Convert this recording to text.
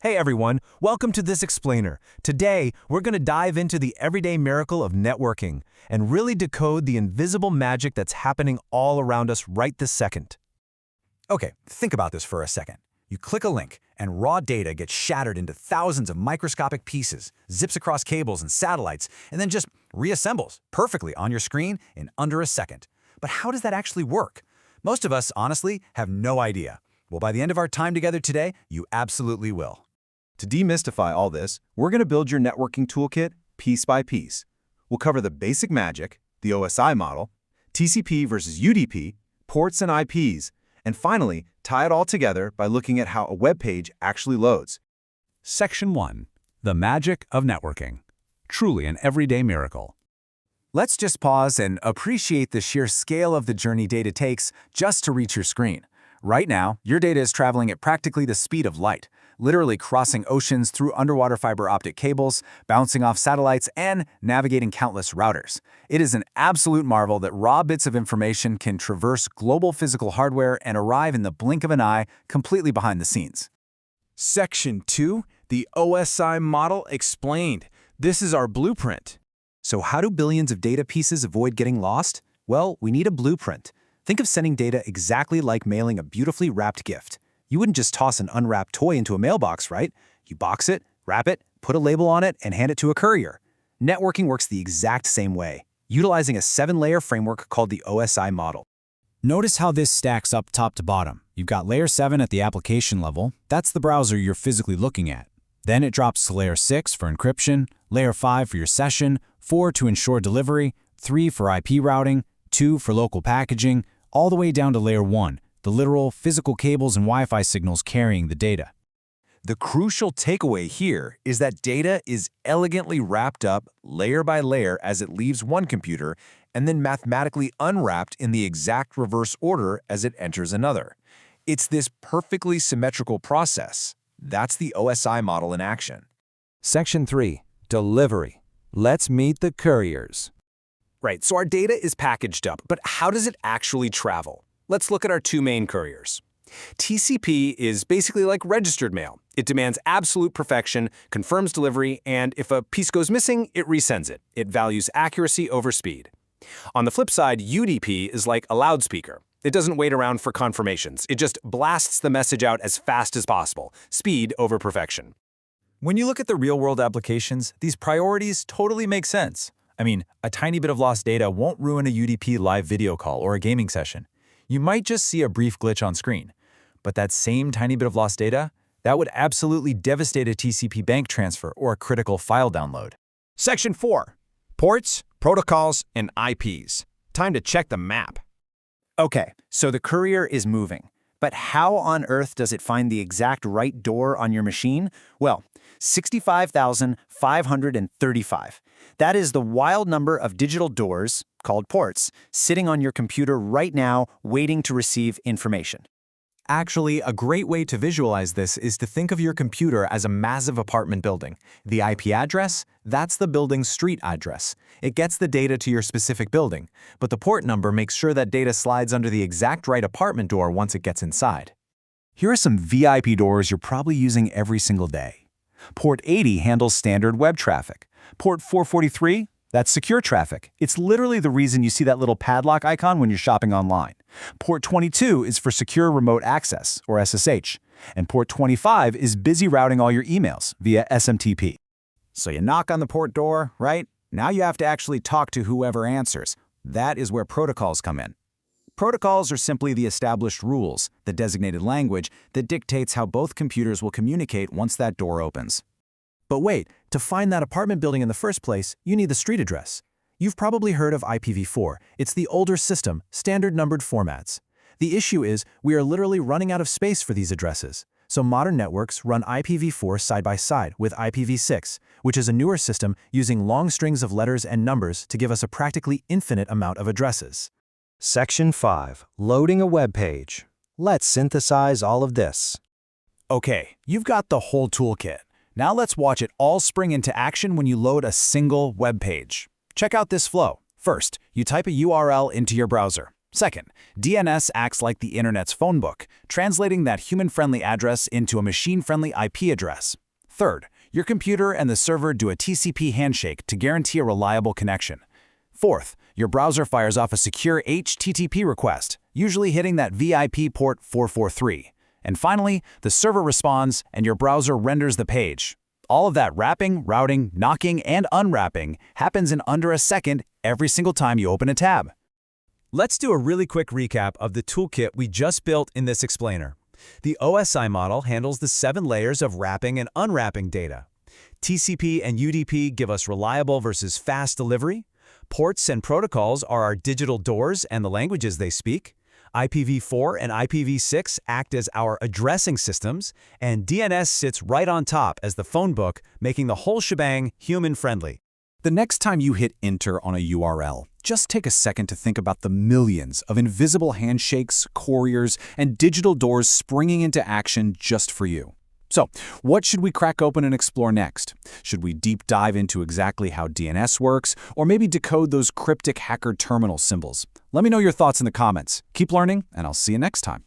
Hey everyone, welcome to this explainer. Today, we're going to dive into the everyday miracle of networking and really decode the invisible magic that's happening all around us right this second. Okay, think about this for a second. You click a link, and raw data gets shattered into thousands of microscopic pieces, zips across cables and satellites, and then just reassembles perfectly on your screen in under a second. But how does that actually work? Most of us, honestly, have no idea. Well, by the end of our time together today, you absolutely will. To demystify all this, we're going to build your networking toolkit piece by piece. We'll cover the basic magic, the OSI model, TCP versus UDP, ports and IPs, and finally, tie it all together by looking at how a web page actually loads. Section 1. The Magic of Networking. Truly an everyday miracle. Let's just pause and appreciate the sheer scale of the journey data takes just to reach your screen. Right now, your data is traveling at practically the speed of light, literally crossing oceans through underwater fiber optic cables, bouncing off satellites, and navigating countless routers. It is an absolute marvel that raw bits of information can traverse global physical hardware and arrive in the blink of an eye, completely behind the scenes. Section 2, the OSI model explained. This is our blueprint. So how do billions of data pieces avoid getting lost? Well, we need a blueprint. Think of sending data exactly like mailing a beautifully wrapped gift. You wouldn't just toss an unwrapped toy into a mailbox, right? You box it, wrap it, put a label on it, and hand it to a courier. Networking works the exact same way, utilizing a 7-layer framework called the OSI model. Notice how this stacks up top to bottom. You've got layer 7 at the application level. That's the browser you're physically looking at. Then it drops to layer 6 for encryption, layer 5 for your session, 4 to ensure delivery, 3 for IP routing, 2 for local packaging, all the way down to layer 1, the literal physical cables and Wi-Fi signals carrying the data. The crucial takeaway here is that data is elegantly wrapped up layer by layer as it leaves one computer and then mathematically unwrapped in the exact reverse order as it enters another. It's this perfectly symmetrical process. That's the OSI model in action. Section 3. Delivery. Let's meet the couriers. Right, so our data is packaged up, but how does it actually travel? Let's look at our two main couriers. TCP is basically like registered mail. It demands absolute perfection, confirms delivery, and if a piece goes missing, it resends it. It values accuracy over speed. On the flip side, UDP is like a loudspeaker. It doesn't wait around for confirmations. It just blasts the message out as fast as possible. Speed over perfection. When you look at the real-world applications, these priorities totally make sense. I mean, a tiny bit of lost data won't ruin a UDP live video call or a gaming session. You might just see a brief glitch on screen. But that same tiny bit of lost data, that would absolutely devastate a TCP bank transfer or a critical file download. Section 4. Ports, protocols, and IPs. Time to check the map. Okay, so the courier is moving. But how on earth does it find the exact right door on your machine? Well, 65,535. That is the wild number of digital doors, called ports, sitting on your computer right now waiting to receive information. Actually, a great way to visualize this is to think of your computer as a massive apartment building. The IP address, that's the building's street address. It gets the data to your specific building, but the port number makes sure that data slides under the exact right apartment door once it gets inside. Here are some VIP doors you're probably using every single day. Port 80 handles standard web traffic. Port 443, that's secure traffic. It's literally the reason you see that little padlock icon when you're shopping online. Port 22 is for secure remote access, or SSH. And port 25 is busy routing all your emails via SMTP. So you knock on the port door, right? Now you have to actually talk to whoever answers. That is where protocols come in. Protocols are simply the established rules, the designated language that dictates how both computers will communicate once that door opens. But wait, to find that apartment building in the first place, you need the street address. You've probably heard of IPv4. It's the older system, standard numbered formats. The issue is we are literally running out of space for these addresses. So modern networks run IPv4 side by side with IPv6, which is a newer system using long strings of letters and numbers to give us a practically infinite amount of addresses. Section 5. Loading a web page. Let's synthesize all of this. Okay, you've got the whole toolkit. Now let's watch it all spring into action when you load a single web page. Check out this flow. First, you type a URL into your browser. Second, DNS acts like the internet's phone book, translating that human-friendly address into a machine-friendly IP address. Third, your computer and the server do a TCP handshake to guarantee a reliable connection. Fourth, your browser fires off a secure HTTP request, usually hitting that VIP port 443. And finally, the server responds and your browser renders the page. All of that wrapping, routing, knocking, and unwrapping happens in under a second every single time you open a tab. Let's do a really quick recap of the toolkit we just built in this explainer. The OSI model handles the 7 layers of wrapping and unwrapping data. TCP and UDP give us reliable versus fast delivery. Ports and protocols are our digital doors and the languages they speak. IPv4 and IPv6 act as our addressing systems, and DNS sits right on top as the phone book, making the whole shebang human-friendly. The next time you hit enter on a URL, just take a second to think about the millions of invisible handshakes, couriers, and digital doors springing into action just for you. So, what should we crack open and explore next? Should we deep dive into exactly how DNS works, or maybe decode those cryptic hacker terminal symbols? Let me know your thoughts in the comments. Keep learning, and I'll see you next time.